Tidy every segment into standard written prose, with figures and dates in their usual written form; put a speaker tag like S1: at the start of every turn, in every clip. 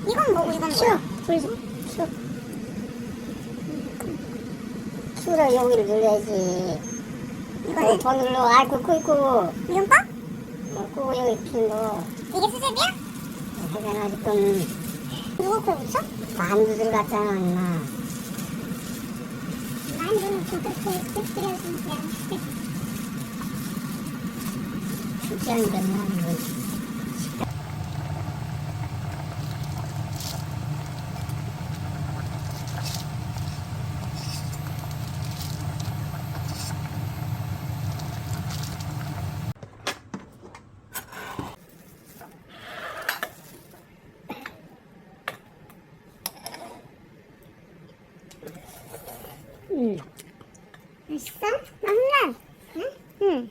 S1: 이건 뭐고 이건
S2: 큐.
S1: 뭐야?
S2: 불 좀. 큐. 큐를 여기를 눌러야지.
S1: 이거는?
S2: 더 눌러. 아이, 끄고.
S1: 이건 꺼?
S2: 끄고 여기 핀거.
S1: 이게 수제비야?
S2: 해잖아, 지금.
S1: 누구 코에 붙여?
S2: 만두 들어갔잖아, 엄마.
S1: 만두는 좀 그렇게 뜯으려주면 그냥
S2: 쉽지 않은데, 뭐.
S1: 맛있어? 맛있네. 응? 응.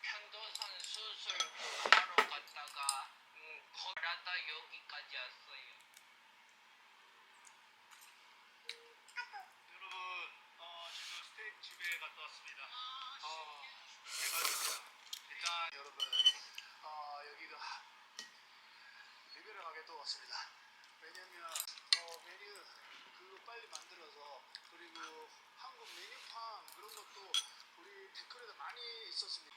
S3: 편도선 수술 하러 갔다가 걸어다 여기까지 왔어요.
S4: 여러분, 지금 스테이크 집에 갔다 왔습니다. 대박입니다. 일단 여러분, 여기가 리뷰를 하게 또 왔습니다. 왜냐면 메뉴 그거 빨리 만들어서 그리고 한국 메뉴판 그런 것도 우리 댓글에도 많이 있었습니다.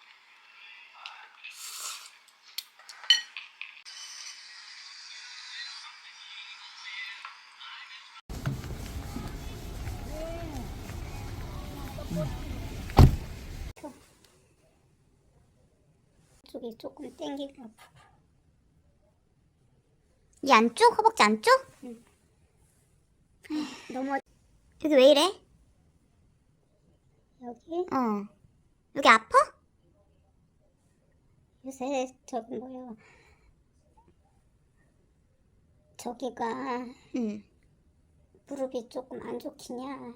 S2: 쪽이 조금 땡기고 아프고.
S1: 이 안쪽? 허벅지 안쪽?
S2: 너무,
S1: 여기 왜 이래?
S2: 여기?
S1: 여기 아파?
S2: 요새, 저기가,
S1: 응.
S2: 무릎이 조금 안 좋기냐.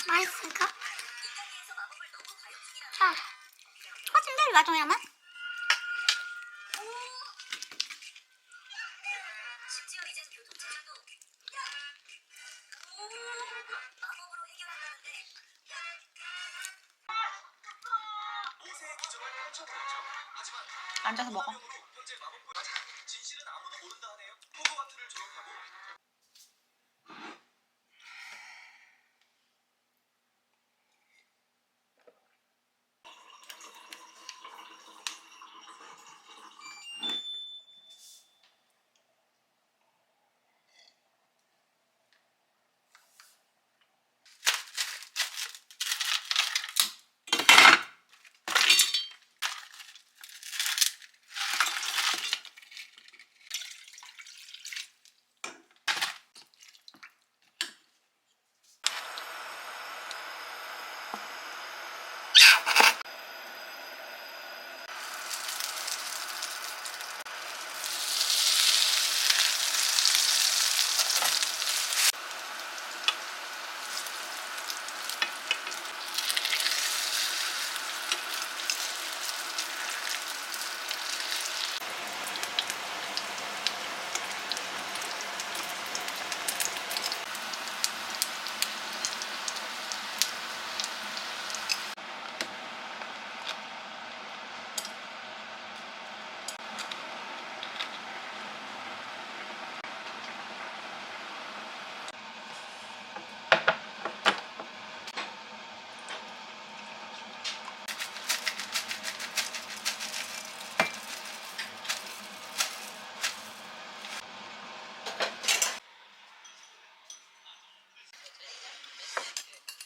S1: 맛있을까? 자, 똑같은데 나중에 하면? 앉아서 먹어.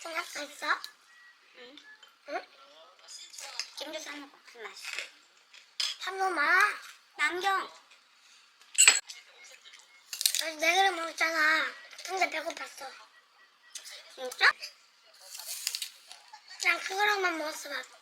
S1: 생각도 있어? 응? 응? 김주 사먹어. 그 맛이. 한번만 남경. 아직 네 그릇 먹었잖아. 근데 배고팠어. 진짜? 난 그거랑만 먹었어, 밥.